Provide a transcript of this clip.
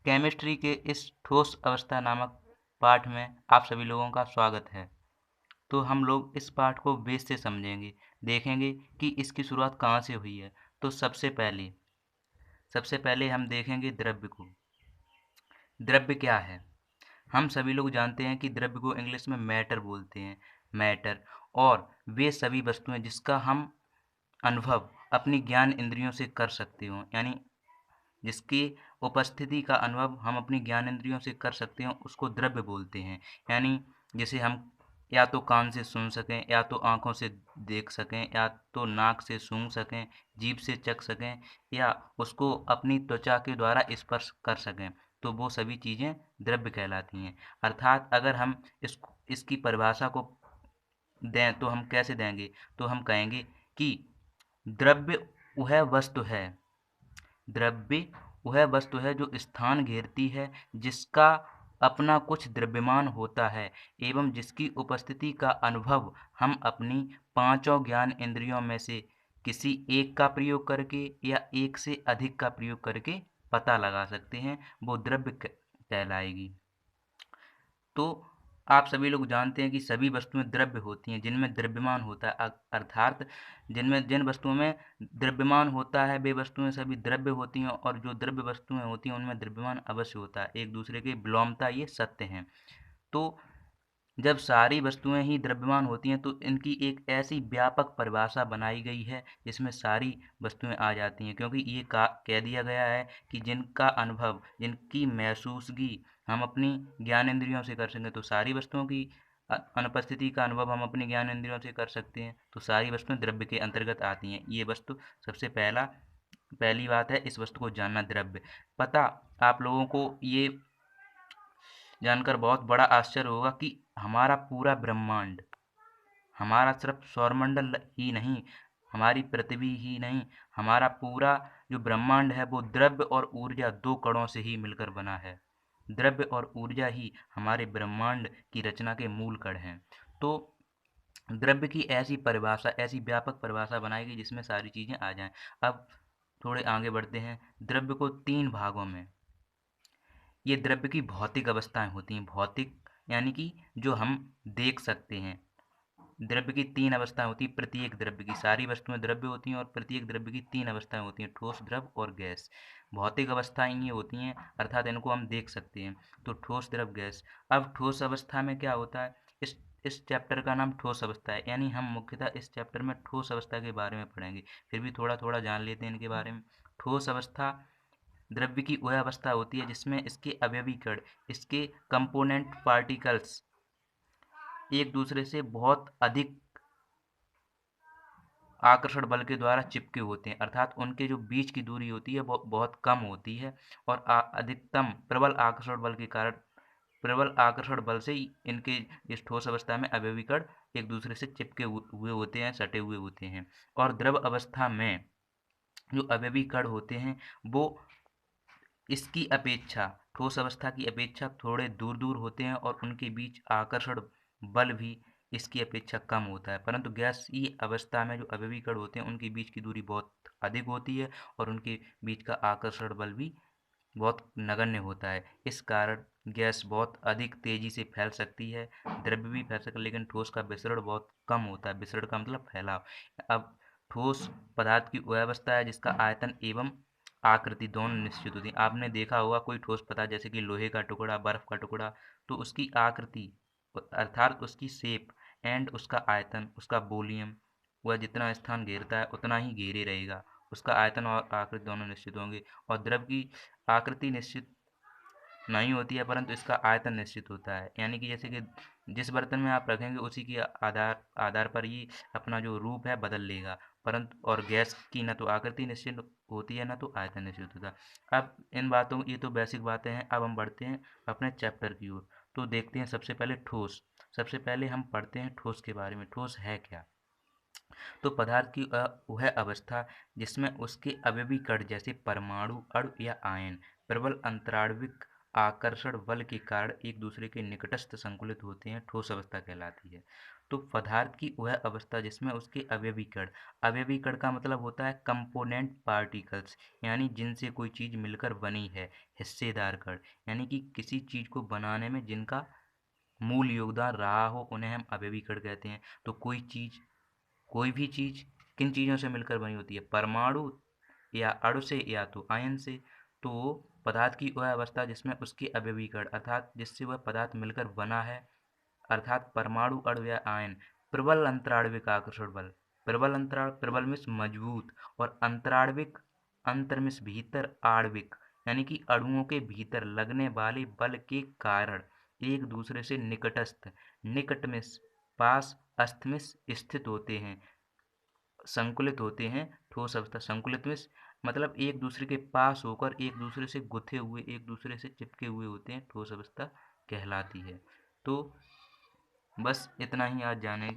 Chemistry के इस ठोस अवस्था नामक पाठ में आप सभी लोगों का स्वागत है। तो हम लोग इस पाठ को बेस से समझेंगे, देखेंगे कि इसकी शुरुआत कहाँ से हुई है। तो सबसे पहले हम देखेंगे द्रव्य को। द्रव्य क्या है? हम सभी लोग जानते हैं कि द्रव्य को इंग्लिश में मैटर बोलते हैं, मैटर। और वे सभी वस्तुएं जिसका हम अनुभव अपनी ज्ञान इंद्रियों से कर सकते हो, यानी जिसकी उपस्थिति का अनुभव हम अपनी ज्ञानेंद्रियों से कर सकते हैं, उसको द्रव्य बोलते हैं। यानी जिसे हम या तो कान से सुन सकें, या तो आँखों से देख सकें, या तो नाक से सूंघ सकें, जीभ से चख सकें, या उसको अपनी त्वचा के द्वारा स्पर्श कर सकें, तो वो सभी चीज़ें द्रव्य कहलाती हैं। अर्थात अगर हम इसकी परिभाषा को दें तो हम कैसे देंगे? तो हम कहेंगे कि द्रव्य वह वस्तु है, द्रव्य वह वस्तु है जो स्थान घेरती है, जिसका अपना कुछ द्रव्यमान होता है एवं जिसकी उपस्थिति का अनुभव हम अपनी पांचों ज्ञान इंद्रियों में से किसी एक का प्रयोग करके या एक से अधिक का प्रयोग करके पता लगा सकते हैं, वो द्रव्य कहलाएगी। तो आप सभी लोग जानते हैं कि सभी वस्तुएं द्रव्य होती हैं जिनमें द्रव्यमान होता है, अर्थात जिन वस्तुओं में द्रव्यमान होता है वे वस्तुएं सभी द्रव्य होती हैं, और जो द्रव्य वस्तुएं होती हैं उनमें द्रव्यमान अवश्य होता है। एक दूसरे के विलोमता ये सत्य हैं। तो जब सारी वस्तुएं ही द्रव्यमान होती हैं तो इनकी एक ऐसी व्यापक परिभाषा बनाई गई है जिसमें सारी वस्तुएं आ जाती हैं, क्योंकि ये कह दिया गया है कि जिनका अनुभव, जिनकी महसूसगी हम अपनी ज्ञानेंद्रियों से कर सकें, तो सारी वस्तुओं की अनुपस्थिति का अनुभव हम अपनी ज्ञानेंद्रियों से कर सकते हैं, तो सारी वस्तुएं द्रव्य के अंतर्गत आती हैं। ये वस्तु सबसे पहली बात है, इस वस्तु को जानना द्रव्य। पता आप लोगों को ये जानकर बहुत बड़ा आश्चर्य होगा कि हमारा पूरा ब्रह्मांड, हमारा सिर्फ सौरमंडल ही नहीं, हमारी पृथ्वी ही नहीं, हमारा पूरा जो ब्रह्मांड है वो द्रव्य और ऊर्जा दो कणों से ही मिलकर बना है। द्रव्य और ऊर्जा ही हमारे ब्रह्मांड की रचना के मूल कण हैं। तो द्रव्य की ऐसी परिभाषा, ऐसी व्यापक परिभाषा बनाई गई जिसमें सारी चीजें आ जाएं। अब थोड़े आगे बढ़ते हैं। द्रव्य को तीन भागों में, ये द्रव्य की भौतिक अवस्थाएं होती हैं। भौतिक यानी कि जो हम देख सकते हैं। द्रव्य की तीन अवस्थाएं होती हैं। प्रत्येक द्रव्य की, सारी वस्तुएं द्रव्य होती हैं और प्रत्येक द्रव्य की तीन अवस्थाएं होती हैं, ठोस, द्रव और गैस। भौतिक अवस्थाएं ये होती हैं, अर्थात इनको हम देख सकते हैं। तो ठोस, द्रव, गैस। अब ठोस अवस्था में क्या होता है? इस चैप्टर का नाम ठोस अवस्था है, यानी हम मुख्यतः इस चैप्टर में ठोस अवस्था के बारे में पढ़ेंगे। फिर भी थोड़ा थोड़ा जान लेते हैं इनके बारे में। ठोस अवस्था द्रव्य की वह अवस्था होती है जिसमें इसके अवयवी कण, इसके कंपोनेंट पार्टिकल्स एक दूसरे से बहुत अधिक आकर्षण बल के द्वारा चिपके होते हैं, अर्थात उनके जो बीच की दूरी होती है वो बहुत कम होती है, और अधिकतम प्रबल आकर्षण बल के कारण, प्रबल आकर्षण बल से ही इनके इस ठोस अवस्था में अवयवी कण एक दूसरे से चिपके हुए होते हैं, सटे हुए होते हैं। और द्रव अवस्था में जो अवयवी कण होते हैं वो इसकी अपेक्षा, ठोस अवस्था की अपेक्षा थोड़े दूर दूर होते हैं, और उनके बीच आकर्षण बल भी इसकी अपेक्षा कम होता है। परंतु गैसीय अवस्था में जो अवयवी कण होते हैं उनके बीच की दूरी बहुत अधिक होती है, और उनके बीच का आकर्षण बल भी बहुत नगण्य होता है। इस कारण गैस बहुत अधिक तेजी से फैल सकती है, द्रव्य भी फैल सकता है, लेकिन ठोस का विसरण बहुत कम होता है। विसरण का मतलब फैलाव। अब ठोस पदार्थ की वह अवस्था है जिसका आयतन एवं आकृति दोनों निश्चित होती है। आपने देखा होगा कोई ठोस पदार्थ जैसे कि लोहे का टुकड़ा, बर्फ का टुकड़ा, तो उसकी आकृति अर्थात उसकी शेप एंड उसका आयतन, उसका वॉल्यूम, वह जितना स्थान घेरता है उतना ही घेरे रहेगा। उसका आयतन और आकृति दोनों निश्चित होंगे। और द्रव की आकृति निश्चित नहीं होती है, परंतु इसका आयतन निश्चित होता है। यानी कि जैसे कि जिस बर्तन में आप रखेंगे उसी के आधार आधार पर ये अपना जो रूप है बदल लेगा। परंतु और गैस की न तो आकृति निश्चित होती है, न तो आयतन निश्चित होता है। अब इन बातों, ये तो बेसिक बातें हैं। अब हम बढ़ते हैं अपने चैप्टर की ओर। तो देखते हैं सबसे पहले ठोस। सबसे पहले हम पढ़ते हैं ठोस के बारे में। ठोस है क्या? तो पदार्थ की वह अवस्था जिसमें उसके अवयवी कण जैसे परमाणु, अणु या आयन प्रबल अंतराण्विक आकर्षण बल के कारण एक दूसरे के निकटस्थ संकुलित होते हैं, ठोस अवस्था कहलाती है। तो पदार्थ की वह अवस्था जिसमें उसके अवयवीकरण का मतलब होता है कंपोनेंट पार्टिकल्स, यानी जिनसे कोई चीज़ मिलकर बनी है। हिस्सेदार कण, यानी कि किसी चीज़ को बनाने में जिनका मूल योगदान रहा हो उन्हें हम अवयवीकरण कहते हैं। तो कोई भी चीज़ किन चीज़ों से मिलकर बनी होती है? परमाणु या अणु से या तो आयन से। तो पदार्थ की वह अवस्था जिसमें उसके अवयवीकरण अर्थात जिससे वह पदार्थ मिलकर बना है, अर्थात परमाणु, अणु या आयन। प्रबल अंतराण्विक आकर्षण बल, प्रबल मीन्स मजबूत, और अंतराण्विक, अंतर मीन्स भीतर, आणविक यानी कि अणुओं के भीतर लगने वाले बल के कारण एक दूसरे से निकटस्थ, निकट मीन्स पास, अस्थ मीन्स स्थित होते हैं, संकुलित होते हैं। ठोस अवस्था संकुलित में मतलब एक दूसरे के पास होकर एक दूसरे से गुथे हुए, एक दूसरे से चिपके हुए होते हैं, ठोस अवस्था कहलाती है। तो बस इतना ही आज जानेंगे।